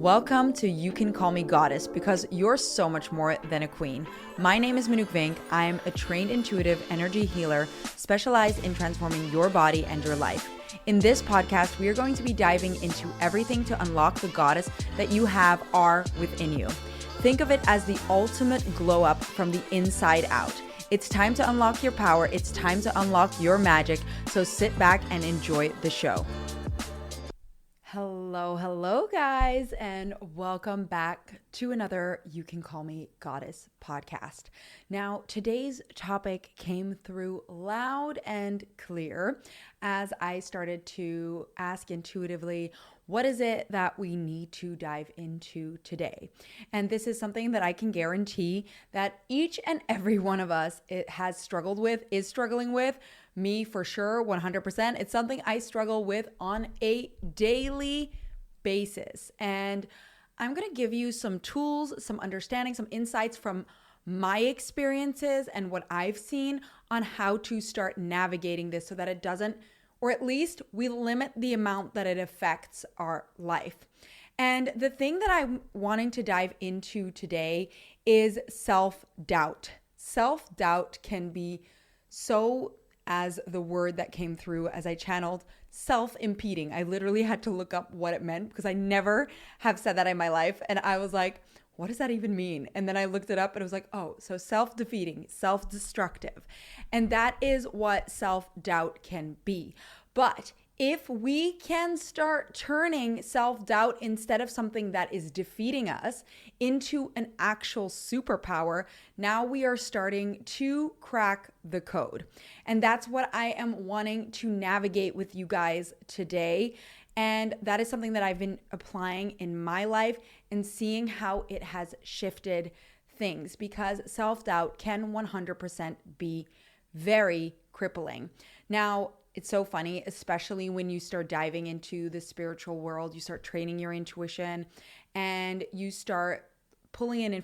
Welcome to You Can Call Me Goddess because you're so much more than a queen. My name is Manouk Vink. I am a trained intuitive energy healer specialized in transforming your body and your life. In this podcast, we are going to be diving into everything to unlock the goddess that you are within you. Think of it as the ultimate glow up from the inside out. It's time to unlock your power. It's time to unlock your magic. So sit back and enjoy the show. Hello, guys, and welcome back to another You Can Call Me Goddess podcast. Now, today's topic came through loud and clear as I started to ask intuitively, what is it that we need to dive into today? And this is something that I can guarantee that each and every one of us is struggling with. Me for sure, 100%. It's something I struggle with on a daily basis. And I'm going to give you some tools, some understanding, some insights from my experiences and what I've seen on how to start navigating this so that it doesn't, or at least we limit the amount that it affects our life. And the thing that I'm wanting to dive into today is self-doubt. Self-doubt can be so, as the word that came through as I channeled, self-impeding. I literally had to look up what it meant because I never have said that in my life. And I was like, what does that even mean? And then I looked it up and I was like, oh, so self-defeating, self-destructive. And that is what self-doubt can be. But if we can start turning self-doubt instead of something that is defeating us into an actual superpower, now we are starting to crack the code. And that's what I am wanting to navigate with you guys today. And that is something that I've been applying in my life and seeing how it has shifted things, because self-doubt can 100% be very crippling. Now, it's so funny, especially when you start diving into the spiritual world, you start training your intuition and you start pulling in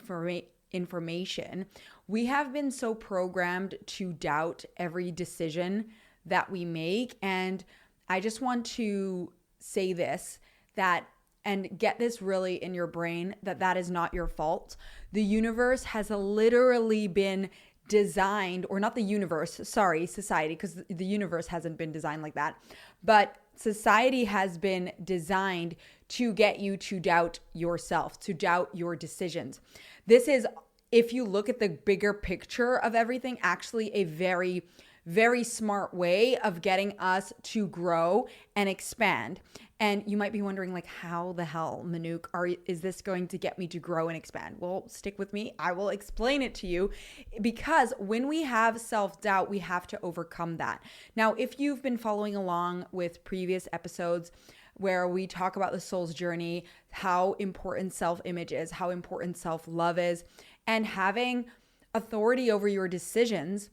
information. We have been so programmed to doubt every decision that we make. And I just want to say this, and get this really in your brain, that is not your fault. The universe has literally been designed, or not the universe, sorry, society, because the universe hasn't been designed like that, but society has been designed to get you to doubt yourself, to doubt your decisions. This is, if you look at the bigger picture of everything, actually a very, very smart way of getting us to grow and expand. And you might be wondering, like, how the hell, Manouk, is this going to get me to grow and expand? Well, stick with me. I will explain it to you, because when we have self-doubt, we have to overcome that. Now, if you've been following along with previous episodes where we talk about the soul's journey, how important self-image is, how important self-love is, and having authority over your decisions,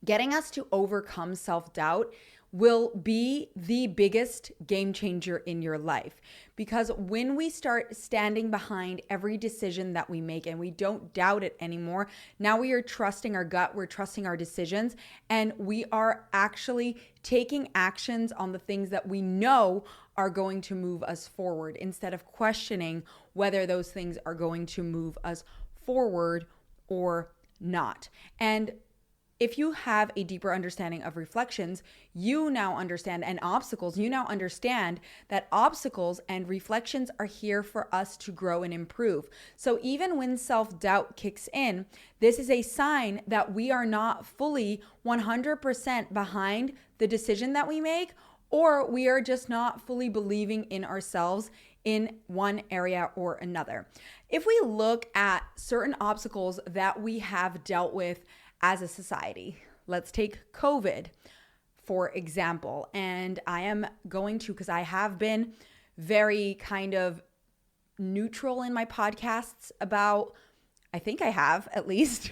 getting us to overcome self-doubt will be the biggest game changer in your life. Because when we start standing behind every decision that we make and we don't doubt it anymore, now we are trusting our gut, we're trusting our decisions, and we are actually taking actions on the things that we know are going to move us forward, instead of questioning whether those things are going to move us forward or not. And if you have a deeper understanding of reflections, you now understand, and obstacles, you now understand that obstacles and reflections are here for us to grow and improve. So even when self-doubt kicks in, this is a sign that we are not fully 100% behind the decision that we make, or we are just not fully believing in ourselves in one area or another. If we look at certain obstacles that we have dealt with as a society, let's take COVID, for example. And I am going to, because I have been very kind of neutral in my podcasts about, I think I have at least,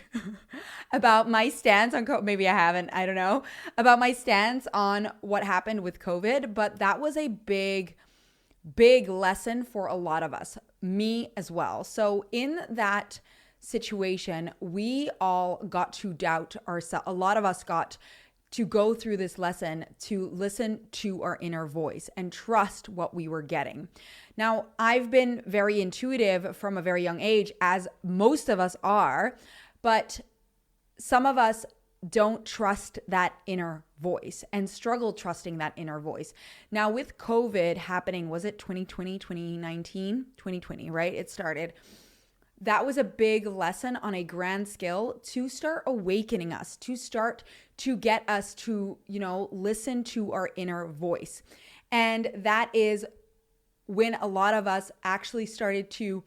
about my stance on COVID. Maybe I haven't, I don't know, about my stance on what happened with COVID. But that was a big lesson for a lot of us, me as well. So in that situation, we all got to doubt ourselves. A lot of us got to go through this lesson, to listen to our inner voice and trust what we were getting. Now, I've been very intuitive from a very young age, as most of us are, but some of us don't trust that inner voice and struggle trusting that inner voice. Now, with COVID happening, was it 2020, 2019, 2020, right? It started. That was a big lesson on a grand scale to start awakening us, to start to get us to, listen to our inner voice. And that is when a lot of us actually started to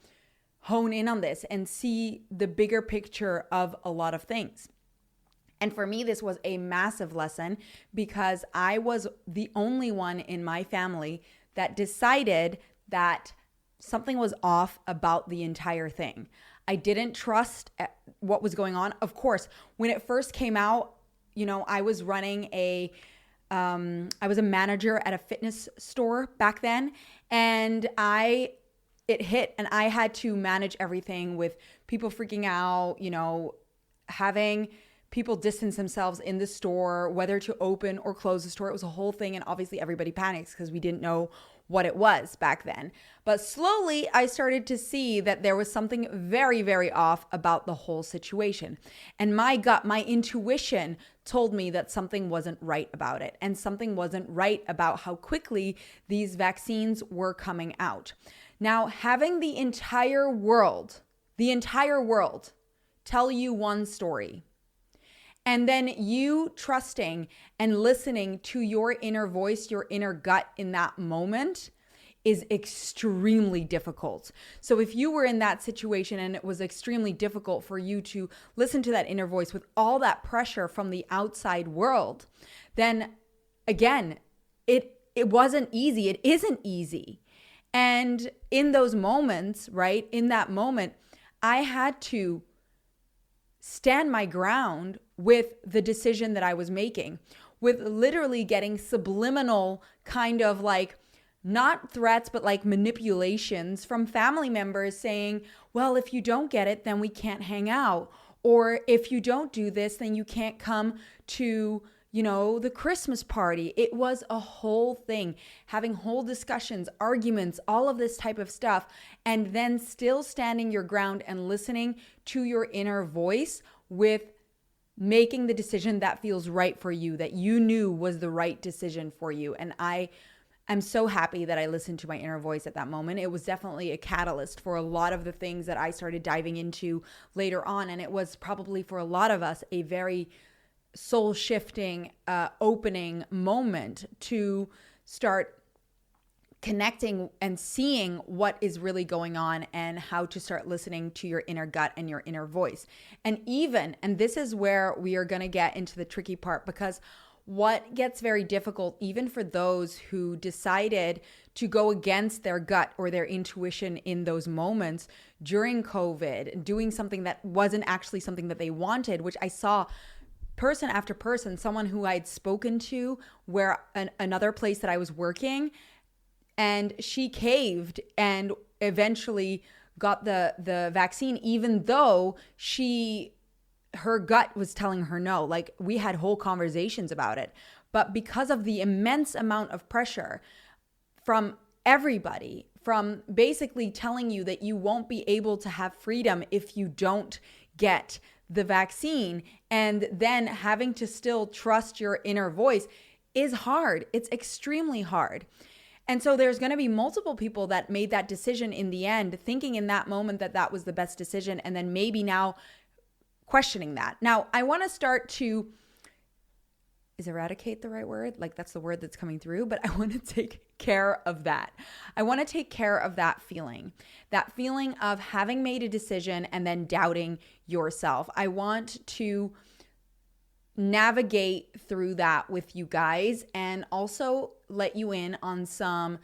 hone in on this and see the bigger picture of a lot of things. And for me, this was a massive lesson because I was the only one in my family that decided that something was off about the entire thing. I didn't trust what was going on. Of course, when it first came out, I was running I was a manager at a fitness store back then, and it hit, and I had to manage everything with people freaking out, having people distance themselves in the store, whether to open or close the store. It was a whole thing, and obviously everybody panics because we didn't know what it was back then. But slowly I started to see that there was something very, very off about the whole situation. And my gut, my intuition told me that something wasn't right about it, and something wasn't right about how quickly these vaccines were coming out. Now, having the entire world tell you one story, and then you trusting and listening to your inner voice, your inner gut in that moment is extremely difficult. So if you were in that situation and it was extremely difficult for you to listen to that inner voice with all that pressure from the outside world, then again, it wasn't easy. It isn't easy. And in those moments, right, in that moment, I had to stand my ground with the decision that I was making, with literally getting subliminal kind of like, not threats, but like manipulations from family members saying, well, if you don't get it, then we can't hang out. Or if you don't do this, then you can't come to, the Christmas party. It was a whole thing, having whole discussions, arguments, all of this type of stuff, and then still standing your ground and listening to your inner voice with making the decision that feels right for you, that you knew was the right decision for you. And I'm so happy that I listened to my inner voice at that moment. It was definitely a catalyst for a lot of the things that I started diving into later on. And it was probably for a lot of us a very soul shifting, opening moment to start connecting and seeing what is really going on and how to start listening to your inner gut and your inner voice. And this is where we are going to get into the tricky part, because what gets very difficult, even for those who decided to go against their gut or their intuition in those moments during COVID, doing something that wasn't actually something that they wanted, which I saw person after person, someone who I'd spoken to where another place that I was working, and she caved and eventually got the vaccine, even though her gut was telling her no. Like, we had whole conversations about it. But because of the immense amount of pressure from everybody, from basically telling you that you won't be able to have freedom if you don't get the vaccine, and then having to still trust your inner voice is hard. It's extremely hard. And so there's going to be multiple people that made that decision in the end, thinking in that moment that that was the best decision, and then maybe now questioning that. Now, I want to start to, is eradicate the right word? Like, that's the word that's coming through, but I want to take care of that. I want to take care of that feeling of having made a decision and then doubting yourself. I want to navigate through that with you guys and also let you in on some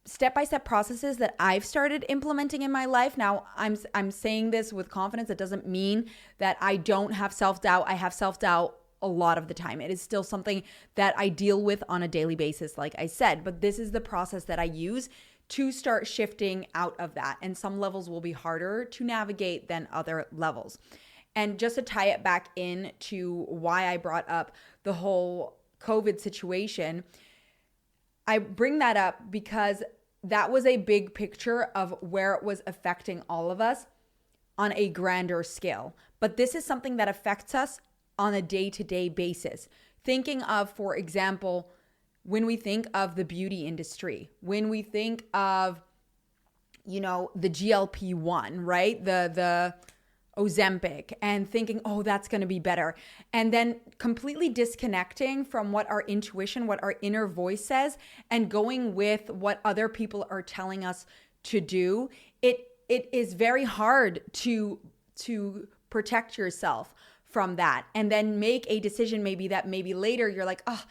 step-by-step processes that I've started implementing in my life. Now, I'm saying this with confidence. It doesn't mean that I don't have self-doubt. I have self-doubt a lot of the time. It is still something that I deal with on a daily basis, like I said, but this is the process that I use to start shifting out of that. And some levels will be harder to navigate than other levels. And just to tie it back in to why I brought up the whole COVID situation, I bring that up because that was a big picture of where it was affecting all of us on a grander scale. But this is something that affects us on a day-to-day basis. Thinking of, for example, when we think of the beauty industry, when we think of, the GLP-1, right? The Ozempic, and thinking, oh, that's going to be better. And then completely disconnecting from what our intuition, what our inner voice says, and going with what other people are telling us to do. It is very hard to protect yourself from that, and then make a decision maybe later you're like, oh,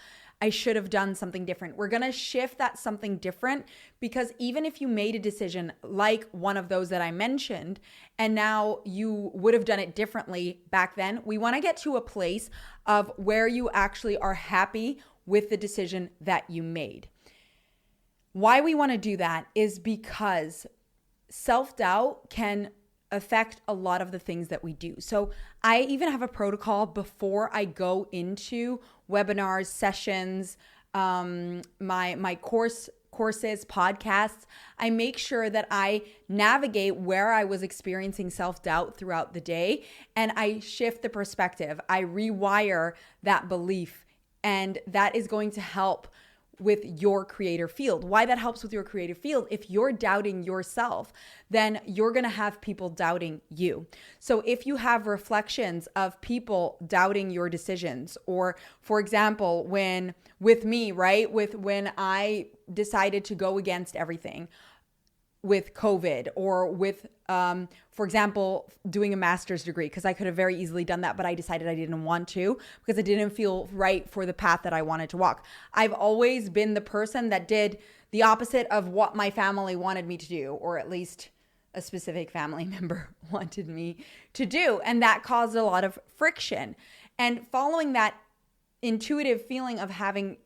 I should have done something different. We're going to shift that something different, because even if you made a decision like one of those that I mentioned, and now you would have done it differently back then, we want to get to a place of where you actually are happy with the decision that you made. Why we want to do that is because self-doubt can affect a lot of the things that we do. So I even have a protocol before I go into webinars, sessions, my courses, podcasts. I make sure that I navigate where I was experiencing self-doubt throughout the day, and I shift the perspective. I rewire that belief, and that is going to help with your creative field. Why that helps with your creative field: if you're doubting yourself, then you're going to have people doubting you. So if you have reflections of people doubting your decisions, or for example, when I decided to go against everything with COVID, or with, for example, doing a master's degree, because I could have very easily done that, but I decided I didn't want to because it didn't feel right for the path that I wanted to walk. I've always been the person that did the opposite of what my family wanted me to do, or at least a specific family member wanted me to do. And that caused a lot of friction. And following that intuitive feeling of having,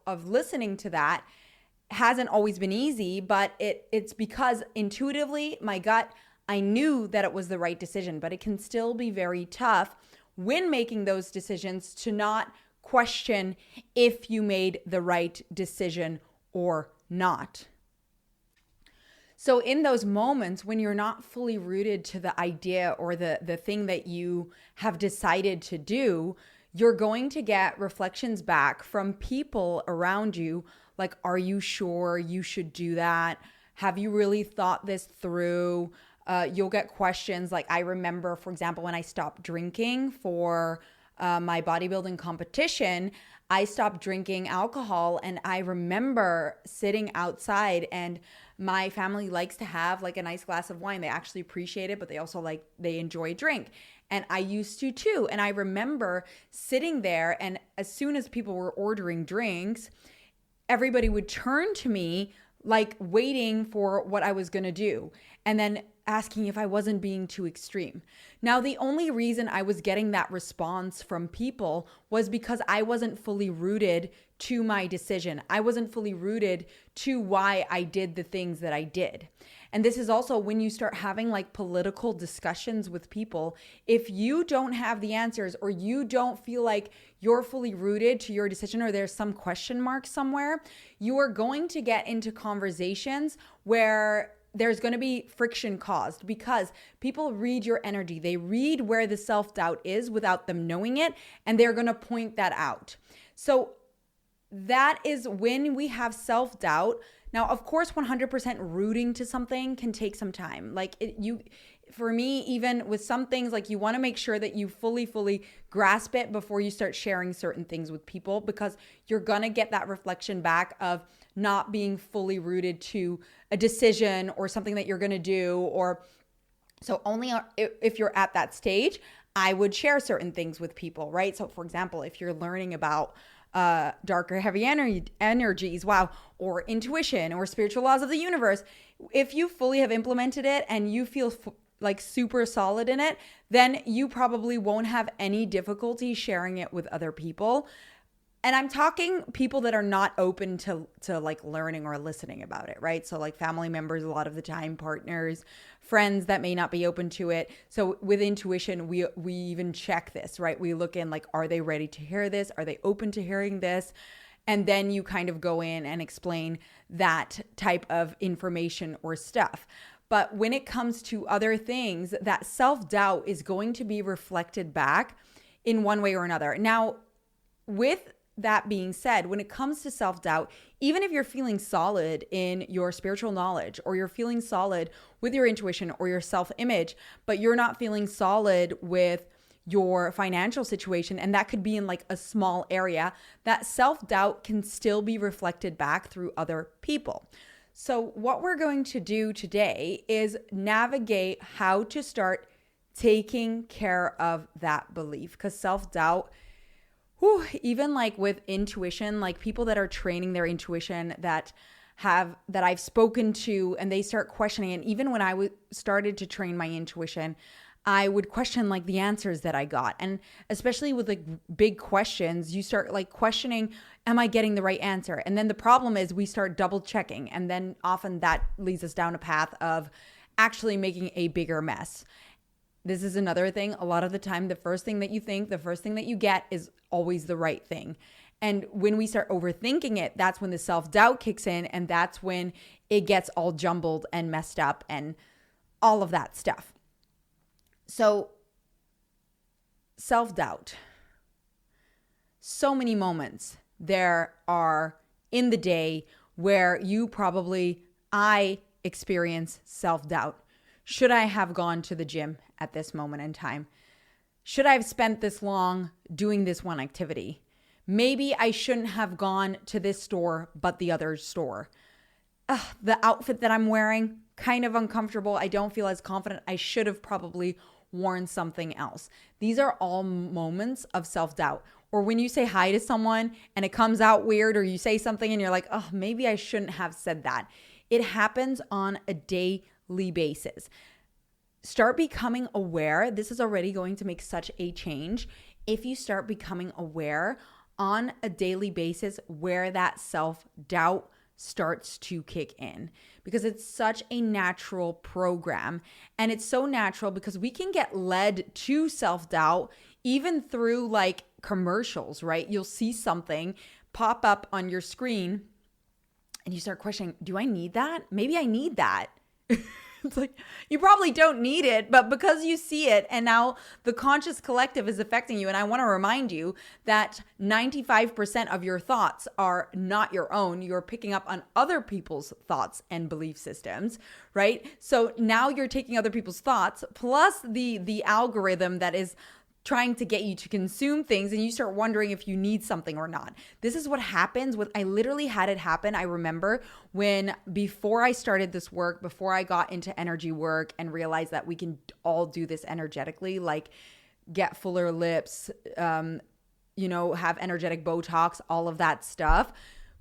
of listening to that, hasn't always been easy, but it's because intuitively, my gut, I knew that it was the right decision. But it can still be very tough when making those decisions to not question if you made the right decision or not. So in those moments when you're not fully rooted to the idea or the thing that you have decided to do, you're going to get reflections back from people around you like, are you sure you should do that? Have you really thought this through? You'll get questions like, I remember, for example, when I stopped drinking for my bodybuilding competition, I stopped drinking alcohol, and I remember sitting outside, and my family likes to have like a nice glass of wine. They actually appreciate it, but they also they enjoy a drink. And I used to too. And I remember sitting there, and as soon as people were ordering drinks, everybody would turn to me like waiting for what I was going to do, and then asking if I wasn't being too extreme. Now, the only reason I was getting that response from people was because I wasn't fully rooted to my decision. I wasn't fully rooted to why I did the things that I did. And this is also when you start having like political discussions with people. If you don't have the answers, or you don't feel like you're fully rooted to your decision, or there's some question mark somewhere, you are going to get into conversations where there's going to be friction caused, because people read your energy. They read where the self-doubt is without them knowing it, and they're going to point that out. So that is when we have self-doubt. Now, of course, 100% rooting to something can take some time. For me, even with some things, like, you want to make sure that you fully grasp it before you start sharing certain things with people, because you're going to get that reflection back of not being fully rooted to a decision or something that you're going to do. Or so only if you're at that stage, I would share certain things with people, right? So for example, if you're learning about darker, heavy energies, or intuition or spiritual laws of the universe, if you fully have implemented it and you feel like super solid in it, then you probably won't have any difficulty sharing it with other people. And I'm talking people that are not open to like learning or listening about it, right? So like family members a lot of the time, partners, friends that may not be open to it. So with intuition, we even check this, right? We look in like, are they ready to hear this? Are they open to hearing this? And then you kind of go in and explain that type of information or stuff. But when it comes to other things, that self-doubt is going to be reflected back in one way or another. Now, with that being said, when it comes to self-doubt, even if you're feeling solid in your spiritual knowledge, or you're feeling solid with your intuition or your self-image, but you're not feeling solid with your financial situation, and that could be in like a small area, that self-doubt can still be reflected back through other people. So what we're going to do today is navigate how to start taking care of that belief, because self-doubt, even like with intuition, like people that are training their intuition that I've spoken to, and they start questioning it. Even when I started to train my intuition, I would question like the answers that I got. And especially with like big questions, you start like questioning, am I getting the right answer? And then the problem is we start double checking. And then often that leads us down a path of actually making a bigger mess. This is another thing. A lot of the time, the first thing that you think, the first thing that you get is always the right thing. And when we start overthinking it, that's when the self-doubt kicks in, and that's when it gets all jumbled and messed up and all of that stuff. So self-doubt. So many moments there are in the day where I experience self-doubt. Should I have gone to the gym at this moment in time? Should I have spent this long doing this one activity? Maybe I shouldn't have gone to this store, but the other store. The outfit that I'm wearing, kind of uncomfortable. I don't feel as confident. I should have probably worn something else. These are all moments of self-doubt. Or when you say hi to someone and it comes out weird, or you say something and you're like, oh, maybe I shouldn't have said that. It happens on a daily basis. Start becoming aware. This is already going to make such a change if you start becoming aware on a daily basis where that self-doubt starts to kick in, because it's such a natural program. And it's so natural because we can get led to self-doubt even through like commercials, right? You'll see something pop up on your screen and you start questioning, do I need that? Maybe I need that. It's like, you probably don't need it, but because you see it and now the conscious collective is affecting you. And I want to remind you that 95% of your thoughts are not your own. You're picking up on other people's thoughts and belief systems, right? So now you're taking other people's thoughts plus the algorithm that is trying to get you to consume things, and you start wondering if you need something or not. This is what happens I literally had it happen. I remember before I started this work, before I got into energy work and realized that we can all do this energetically, like get fuller lips, have energetic Botox, all of that stuff.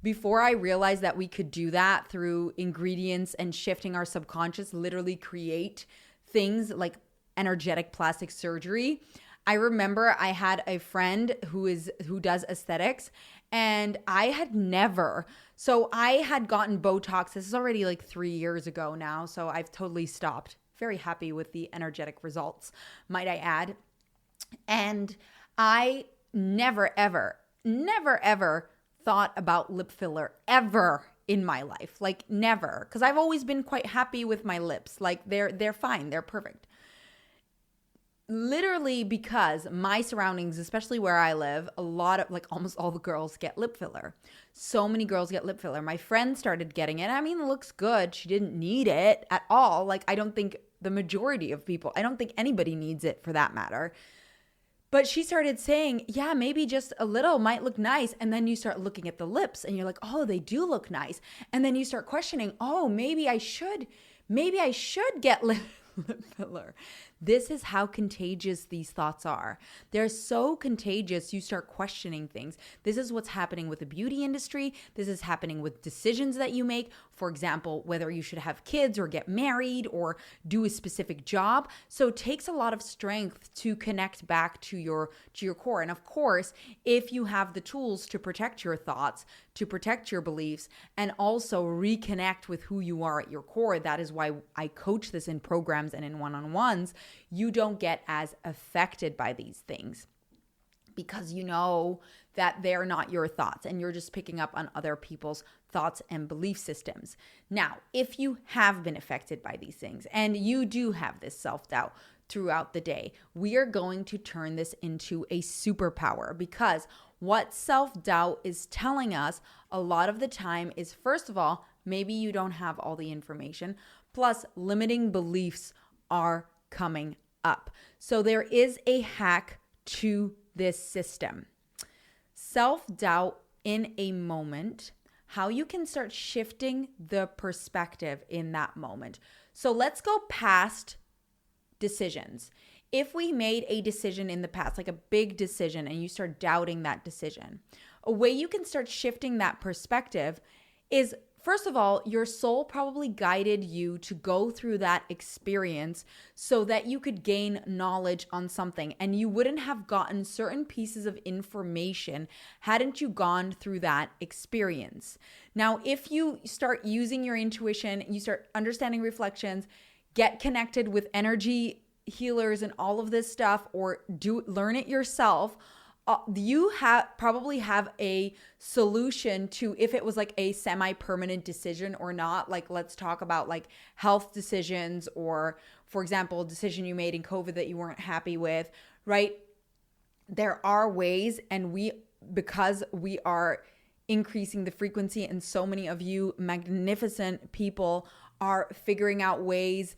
Before I realized that we could do that through ingredients and shifting our subconscious, literally create things like energetic plastic surgery, I remember I had a friend who does aesthetics, and I had gotten Botox. This is already like 3 years ago now, so I've totally stopped. Very happy with the energetic results, might I add. And I never, ever thought about lip filler ever in my life. Like never, because I've always been quite happy with my lips. Like they're fine, they're perfect. Literally because my surroundings, especially where I live, almost all the girls get lip filler. So many girls get lip filler. My friend started getting it. I mean, it looks good. She didn't need it at all. Like, I don't think the majority of people, I don't think anybody needs it for that matter. But she started saying, yeah, maybe just a little might look nice. And then you start looking at the lips and you're like, oh, they do look nice. And then you start questioning, oh, maybe I should get lip filler. This is how contagious these thoughts are. They're so contagious, you start questioning things. This is what's happening with the beauty industry. This is happening with decisions that you make. For example, whether you should have kids or get married or do a specific job. So it takes a lot of strength to connect back to your core. And of course, if you have the tools to protect your thoughts, to protect your beliefs, and also reconnect with who you are at your core, that is why I coach this in programs and in one-on-ones, you don't get as affected by these things because you know that they're not your thoughts and you're just picking up on other people's thoughts and belief systems. Now, if you have been affected by these things and you do have this self-doubt throughout the day, we are going to turn this into a superpower, because what self-doubt is telling us a lot of the time is, first of all, maybe you don't have all the information, plus limiting beliefs are coming up. So there is a hack to this system. Self-doubt in a moment, how you can start shifting the perspective in that moment. So let's go past decisions. If we made a decision in the past, like a big decision, and you start doubting that decision, a way you can start shifting that perspective is, first of all, your soul probably guided you to go through that experience so that you could gain knowledge on something, and you wouldn't have gotten certain pieces of information hadn't you gone through that experience. Now, if you start using your intuition, you start understanding reflections, get connected with energy healers and all of this stuff, or learn it yourself, you probably have a solution to if it was like a semi-permanent decision or not. Like, let's talk about like health decisions, or for example, a decision you made in COVID that you weren't happy with, right? There are ways, and because we are increasing the frequency, and so many of you magnificent people are figuring out ways.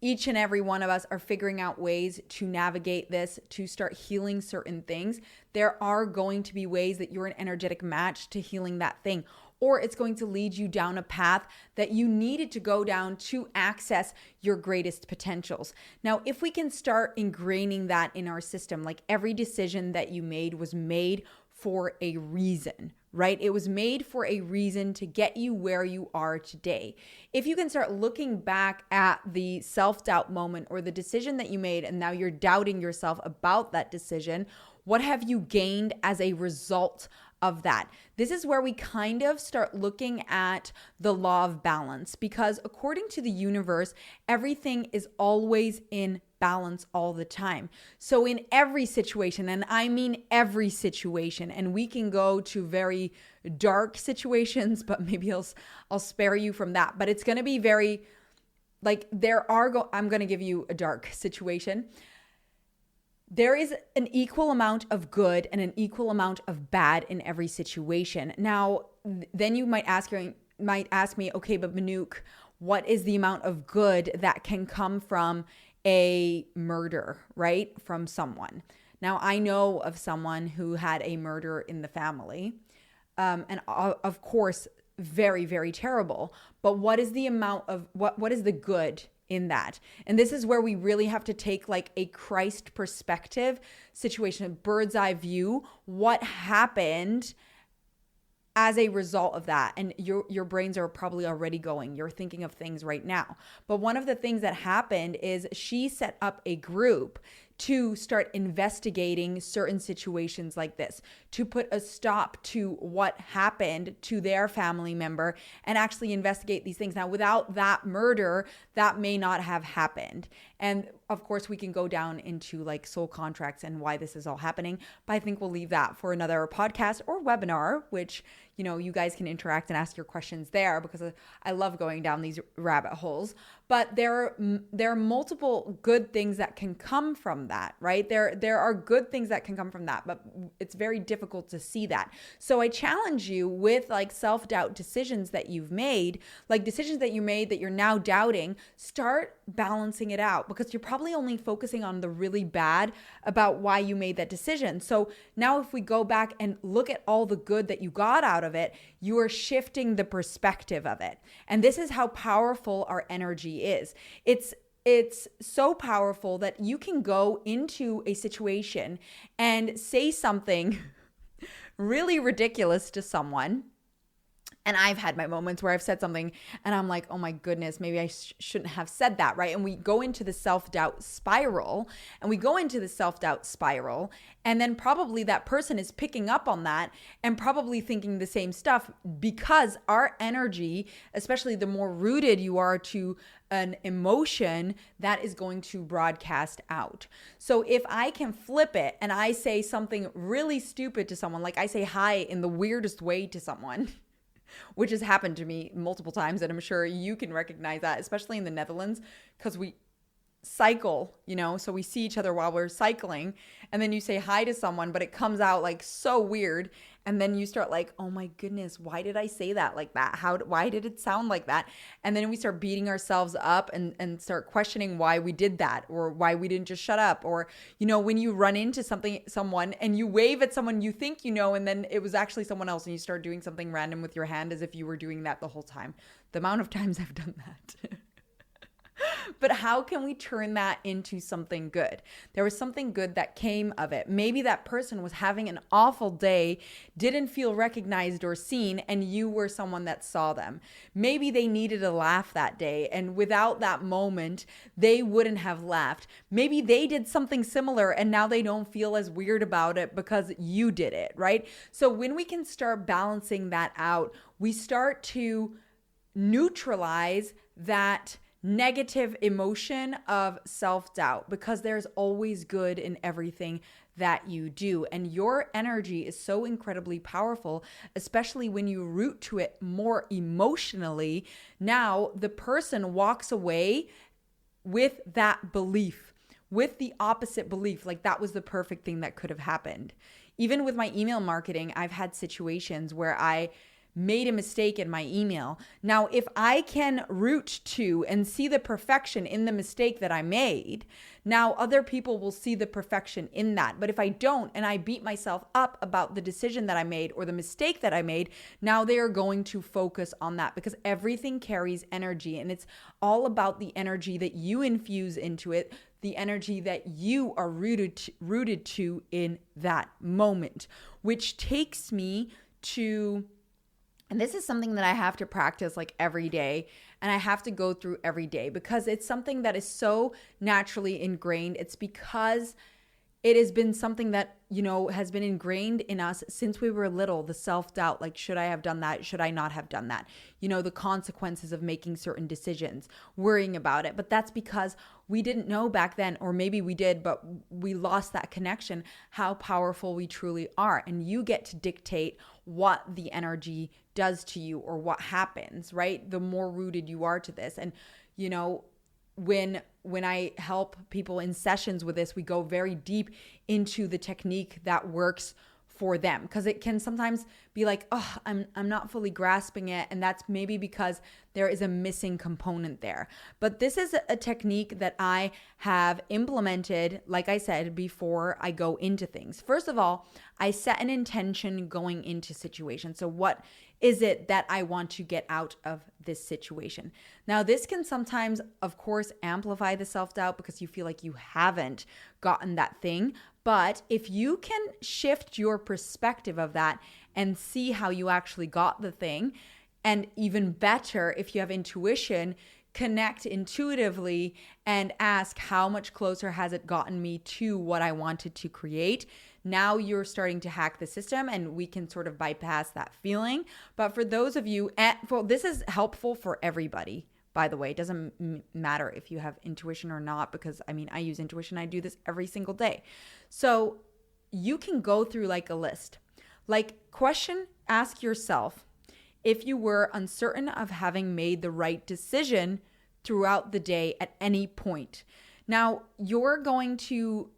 Each and every one of us are figuring out ways to navigate this, to start healing certain things. There are going to be ways that you're an energetic match to healing that thing, or it's going to lead you down a path that you needed to go down to access your greatest potentials. Now, if we can start ingraining that in our system, like every decision that you made was made for a reason, right? It was made for a reason to get you where you are today. If you can start looking back at the self-doubt moment or the decision that you made, and now you're doubting yourself about that decision, what have you gained as a result of that? This is where we kind of start looking at the law of balance, because according to the universe, everything is always in balance all the time. So in every situation, and I mean every situation, and we can go to very dark situations, but maybe I'll spare you from that. But it's going to be very, like, I'm going to give you a dark situation. There is an equal amount of good and an equal amount of bad in every situation. Now, then you might ask me, okay, but Manouk, what is the amount of good that can come from a murder, right? From someone. Now, I know of someone who had a murder in the family. And of course, very, very terrible. But what is the amount of, what is the good in that? And this is where we really have to take like a Christ perspective situation, a bird's eye view. What happened as a result of that? And your brains are probably already going. You're thinking of things right now. But one of the things that happened is she set up a group to start investigating certain situations like this, to put a stop to what happened to their family member and actually investigate these things. Now, without that murder, that may not have happened. And of course, we can go down into like soul contracts and why this is all happening, but I think we'll leave that for another podcast or webinar, which, you guys can interact and ask your questions there, because I love going down these rabbit holes. But there are multiple good things that can come from that, right? There are good things that can come from that, but it's very difficult to see that. So I challenge you with like self-doubt decisions that you've made, like decisions that you made that you're now doubting, start balancing it out, because you're probably only focusing on the really bad about why you made that decision. So now if we go back and look at all the good that you got out of it, you are shifting the perspective of it. And this is how powerful our energy is. It's it's so powerful that you can go into a situation and say something really ridiculous to someone. And I've had my moments where I've said something and I'm like, oh my goodness, maybe I shouldn't have said that, right? And we go into the self-doubt spiral and then probably that person is picking up on that and probably thinking the same stuff, because our energy, especially the more rooted you are to an emotion, that is going to broadcast out. So if I can flip it and I say something really stupid to someone, like I say hi in the weirdest way to someone, which has happened to me multiple times, and I'm sure you can recognize that, especially in the Netherlands, because we cycle, so we see each other while we're cycling, and then you say hi to someone, but it comes out like so weird, and then you start like, oh my goodness, why did I say that like that? Why did it sound like that? And then we start beating ourselves up and start questioning why we did that, or why we didn't just shut up, or when you run into someone and you wave at someone you think and then it was actually someone else, and you start doing something random with your hand as if you were doing that the whole time. The amount of times I've done that. But how can we turn that into something good? There was something good that came of it. Maybe that person was having an awful day, didn't feel recognized or seen, and you were someone that saw them. Maybe they needed a laugh that day, and without that moment, they wouldn't have laughed. Maybe they did something similar, and now they don't feel as weird about it because you did it, right? So when we can start balancing that out, we start to neutralize that negative emotion of self-doubt, because there's always good in everything that you do. And your energy is so incredibly powerful, especially when you root to it more emotionally. Now, the person walks away with that belief, with the opposite belief, like that was the perfect thing that could have happened. Even with my email marketing, I've had situations where I made a mistake in my email. Now, if I can root to and see the perfection in the mistake that I made, now other people will see the perfection in that. But if I don't, and I beat myself up about the decision that I made or the mistake that I made, now they are going to focus on that, because everything carries energy, and it's all about the energy that you infuse into it, the energy that you are rooted to in that moment, which takes me to, and this is something that I have to practice like every day, and I have to go through every day, because it's something that is so naturally ingrained. It's because it has been something that, has been ingrained in us since we were little. The self-doubt, like, should I have done that? Should I not have done that? The consequences of making certain decisions, worrying about it. But that's because we didn't know back then, or maybe we did, but we lost that connection, how powerful we truly are. And you get to dictate what the energy does to you or what happens, right? The more rooted you are to this. And, when I help people in sessions with this, we go very deep into the technique that works for them, because it can sometimes be like, oh, I'm not fully grasping it, and that's maybe because there is a missing component there. But this is a technique that I have implemented, like I said, before I go into things. First of all, I set an intention going into situations. So what is it that I want to get out of this situation? Now, this can sometimes, of course, amplify the self-doubt because you feel like you haven't gotten that thing. But if you can shift your perspective of that and see how you actually got the thing, and even better, if you have intuition, connect intuitively and ask, how much closer has it gotten me to what I wanted to create? Now you're starting to hack the system, and we can sort of bypass that feeling. But for those of you, this is helpful for everybody. By the way, it doesn't matter if you have intuition or not, because I use intuition. I do this every single day. So you can go through like a list, like ask yourself, if you were uncertain of having made the right decision throughout the day at any point. Now you're going to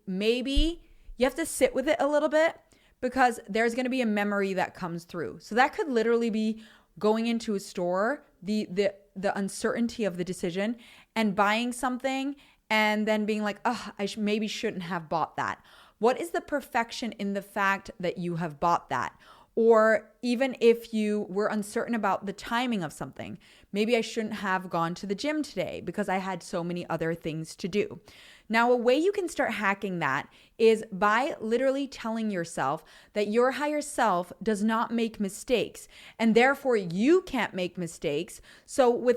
you have to sit with it a little bit, because there's going to be a memory that comes through. So that could literally be going into a store, the uncertainty of the decision, and buying something and then being like, oh, I maybe shouldn't have bought that. What is the perfection in the fact that you have bought that? Or even if you were uncertain about the timing of something, maybe I shouldn't have gone to the gym today because I had so many other things to do. Now, a way you can start hacking that is by literally telling yourself that your higher self does not make mistakes and therefore you can't make mistakes. So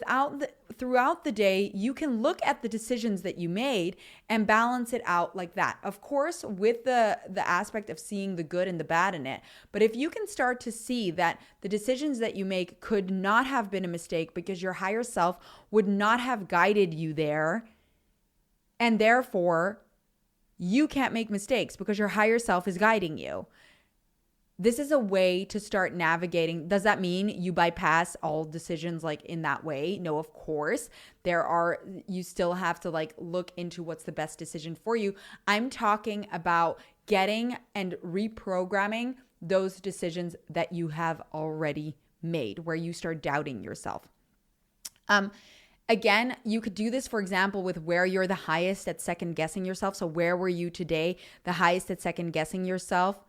throughout the day, you can look at the decisions that you made and balance it out like that. Of course, with the aspect of seeing the good and the bad in it. But if you can start to see that the decisions that you make could not have been a mistake because your higher self would not have guided you there, and therefore, you can't make mistakes because your higher self is guiding you. This is a way to start navigating. Does that mean you bypass all decisions like in that way? No, of course. You still have to like look into what's the best decision for you. I'm talking about getting and reprogramming those decisions that you have already made, where you start doubting yourself. Again, you could do this, for example, with where you're the highest at second guessing yourself. So where were you today, the highest at second guessing yourself?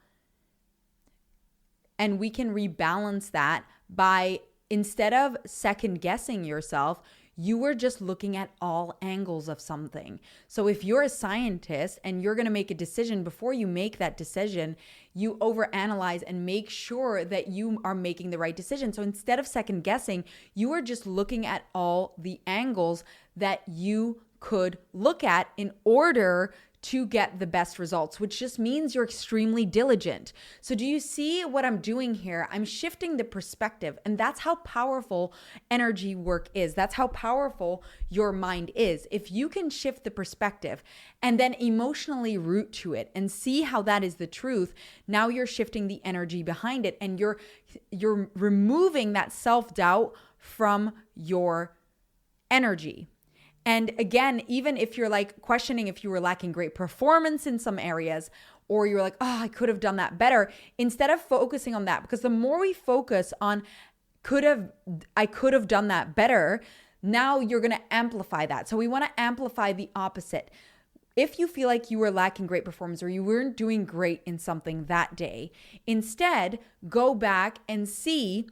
And we can rebalance that by, instead of second guessing yourself, you were just looking at all angles of something. So if you're a scientist and you're going to make a decision, before you make that decision, you overanalyze and make sure that you are making the right decision. So instead of second guessing, you are just looking at all the angles that you could look at in order to get the best results, which just means you're extremely diligent. So do you see what I'm doing here? I'm shifting the perspective, and that's how powerful energy work is. That's how powerful your mind is. If you can shift the perspective and then emotionally root to it and see how that is the truth, now you're shifting the energy behind it, and you're removing that self-doubt from your energy. And again, even if you're like questioning if you were lacking great performance in some areas, or you're like, oh, I could have done that better, instead of focusing on that, because the more we focus on I could have done that better, now you're going to amplify that. So we want to amplify the opposite. If you feel like you were lacking great performance or you weren't doing great in something that day, instead go back and see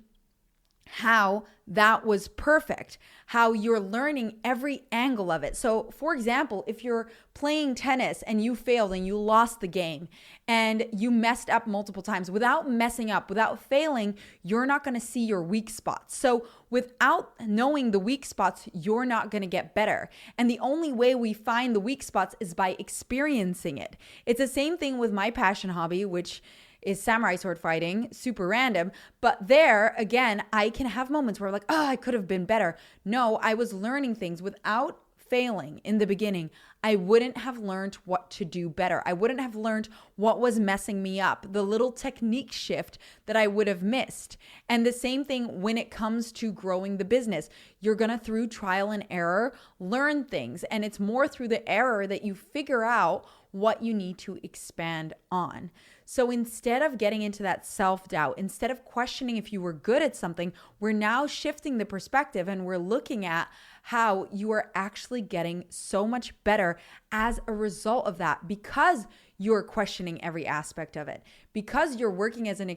how that was perfect, how you're learning every angle of it. So for example, if you're playing tennis and you failed and you lost the game and you messed up multiple times, without messing up, without failing, you're not going to see your weak spots. So without knowing the weak spots, you're not going to get better. And the only way we find the weak spots is by experiencing it. It's the same thing with my passion hobby, which is samurai sword fighting, super random. But there, again, I can have moments where I'm like, oh, I could have been better. No, I was learning things. Without failing in the beginning, I wouldn't have learned what to do better. I wouldn't have learned what was messing me up, the little technique shift that I would have missed. And the same thing when it comes to growing the business. You're going to, through trial and error, learn things. And it's more through the error that you figure out what you need to expand on. So instead of getting into that self-doubt, instead of questioning if you were good at something, we're now shifting the perspective and we're looking at how you are actually getting so much better as a result of that, because you're questioning every aspect of it, because you're working as an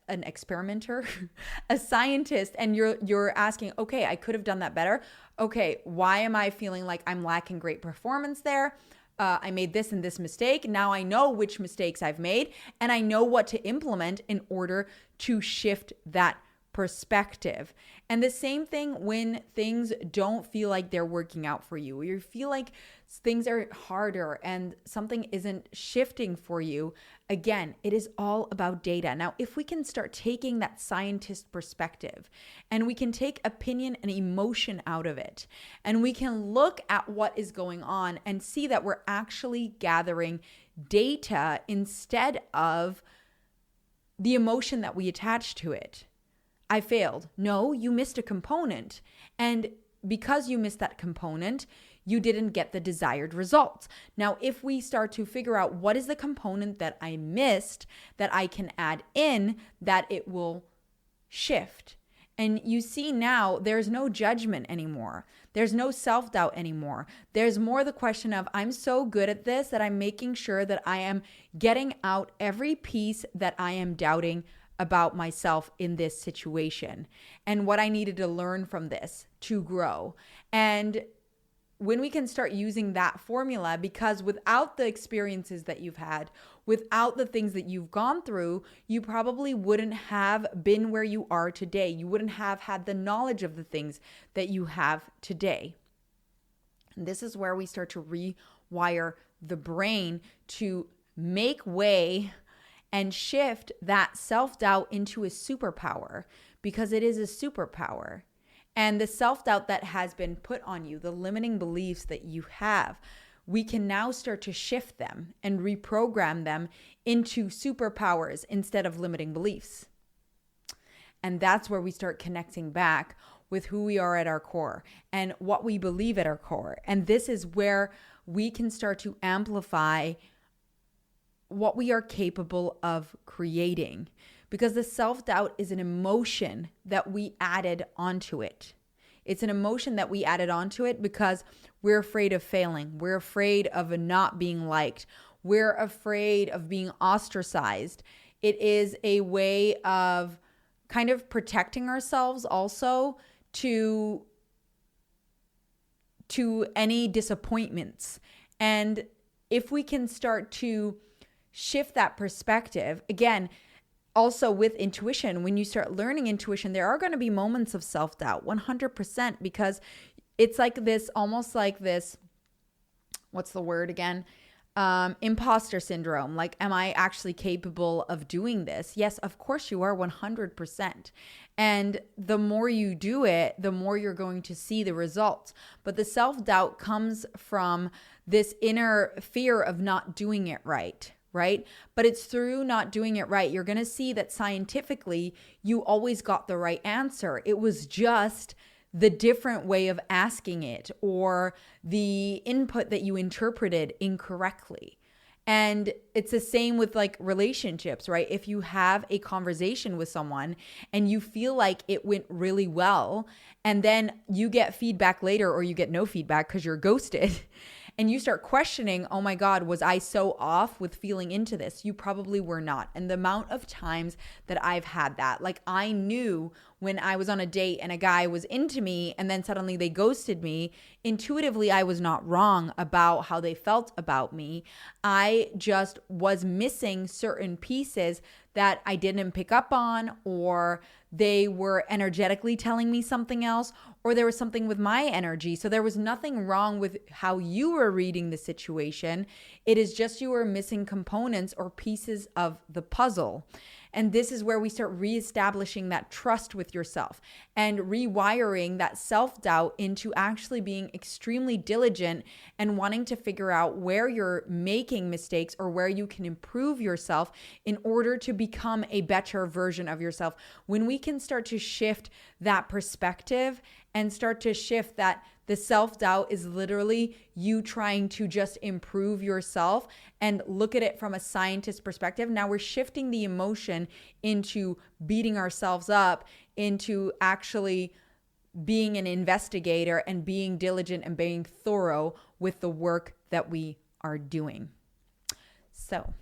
experimenter, a scientist, and you're asking, okay, I could have done that better. Okay, why am I feeling like I'm lacking great performance there? I made this and this mistake. Now I know which mistakes I've made, and I know what to implement in order to shift that perspective. And the same thing when things don't feel like they're working out for you, or you feel like things are harder and something isn't shifting for you. Again, it is all about data. Now, if we can start taking that scientist perspective and we can take opinion and emotion out of it, and we can look at what is going on and see that we're actually gathering data instead of the emotion that we attach to it. I failed. No, you missed a component. And because you missed that component, you didn't get the desired results. Now, if we start to figure out what is the component that I missed that I can add in, that it will shift. And you see now there's no judgment anymore. There's no self-doubt anymore. There's more the question of, I'm so good at this that I'm making sure that I am getting out every piece that I am doubting about myself in this situation and what I needed to learn from this to grow. And when we can start using that formula, because without the experiences that you've had, without the things that you've gone through, you probably wouldn't have been where you are today. You wouldn't have had the knowledge of the things that you have today. And this is where we start to rewire the brain to make way and shift that self-doubt into a superpower, because it is a superpower. And the self-doubt that has been put on you, the limiting beliefs that you have, we can now start to shift them and reprogram them into superpowers instead of limiting beliefs. And that's where we start connecting back with who we are at our core and what we believe at our core. And this is where we can start to amplify what we are capable of creating, because the self-doubt is an emotion that we added onto it. It's an emotion that we added onto it because we're afraid of failing. We're afraid of not being liked. We're afraid of being ostracized. It is a way of kind of protecting ourselves also to any disappointments. And if we can start to shift that perspective, again, also with intuition, when you start learning intuition, there are going to be moments of self-doubt, 100%, because it's like this, almost like this, what's the word again? Imposter syndrome. Like, am I actually capable of doing this? Yes, of course you are, 100%. And the more you do it, the more you're going to see the results. But the self-doubt comes from this inner fear of not doing it right? But it's through not doing it right, you're going to see that scientifically, you always got the right answer. It was just the different way of asking it, or the input that you interpreted incorrectly. And it's the same with like relationships, right? If you have a conversation with someone and you feel like it went really well, and then you get feedback later, or you get no feedback because you're ghosted, and you start questioning, oh my God, was I so off with feeling into this? You probably were not. And the amount of times that I've had that, like I knew when I was on a date and a guy was into me and then suddenly they ghosted me, intuitively I was not wrong about how they felt about me. I just was missing certain pieces that I didn't pick up on, or they were energetically telling me something else, or there was something with my energy. So there was nothing wrong with how you were reading the situation. It is just you were missing components or pieces of the puzzle. And this is where we start reestablishing that trust with yourself and rewiring that self-doubt into actually being extremely diligent and wanting to figure out where you're making mistakes or where you can improve yourself in order to become a better version of yourself. When we can start to shift that perspective and start to shift that the self-doubt is literally you trying to just improve yourself and look at it from a scientist perspective. Now we're shifting the emotion into beating ourselves up, into actually being an investigator and being diligent and being thorough with the work that we are doing. So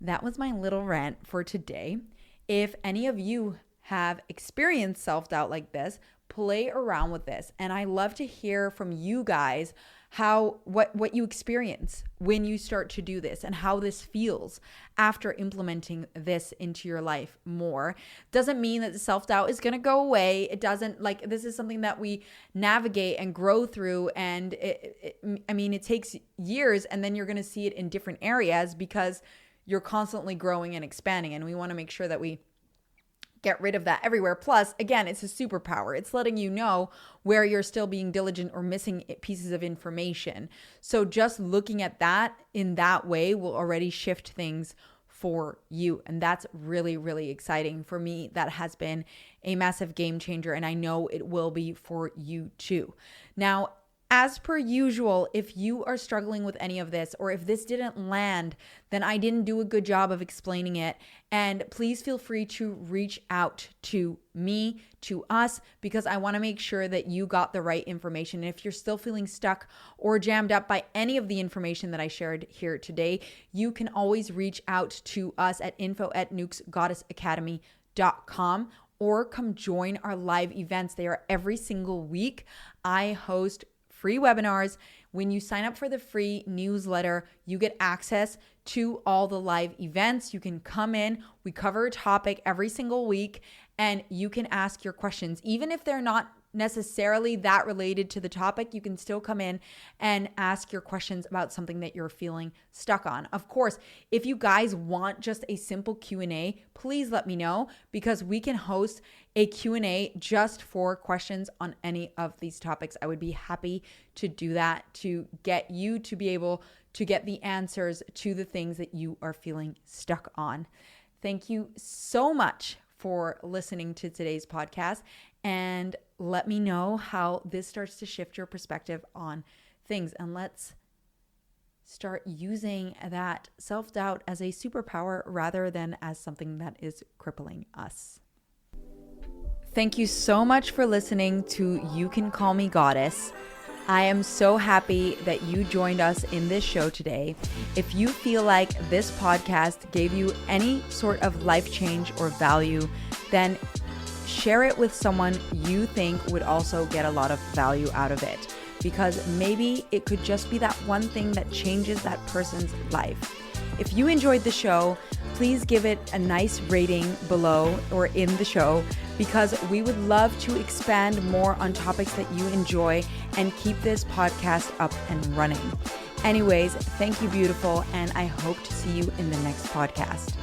that was my little rant for today. If any of you have experienced self-doubt like this, play around with this. And I love to hear from you guys what you experience when you start to do this and how this feels after implementing this into your life more. Doesn't mean that the self-doubt is going to go away. It doesn't, like, this is something that we navigate and grow through. And it takes years, and then you're going to see it in different areas because you're constantly growing and expanding. And we want to make sure that we get rid of that everywhere. Plus, again, it's a superpower. It's letting you know where you're still being diligent or missing pieces of information. So just looking at that in that way will already shift things for you. And that's really, really exciting for me. That has been a massive game changer, and I know it will be for you too. Now, as per usual, if you are struggling with any of this, or if this didn't land, then I didn't do a good job of explaining it. And please feel free to reach out to me, to us, because I want to make sure that you got the right information. And if you're still feeling stuck or jammed up by any of the information that I shared here today, you can always reach out to us at info@nukesgoddessacademy.com. amplifies.com, or come join our live events. They are every single week. I host free webinars. When you sign up for the free newsletter, you get access to all the live events. You can come in, we cover a topic every single week, and you can ask your questions. Even if they're not necessarily that related to the topic, you can still come in and ask your questions about something that you're feeling stuck on. Of course, if you guys want just a simple Q&A, please let me know, because we can host a Q&A just for questions on any of these topics. I would be happy to do that to get you to be able to get the answers to the things that you are feeling stuck on. Thank you so much for listening to today's podcast, and let me know how this starts to shift your perspective on things. And let's start using that self-doubt as a superpower rather than as something that is crippling us. Thank you so much for listening to You Can Call Me Goddess. I am so happy that you joined us in this show today. If you feel like this podcast gave you any sort of life change or value, then share it with someone you think would also get a lot of value out of it, because maybe it could just be that one thing that changes that person's life. If you enjoyed the show, please give it a nice rating below or in the show, because we would love to expand more on topics that you enjoy and keep this podcast up and running. Anyways, thank you, beautiful, and I hope to see you in the next podcast.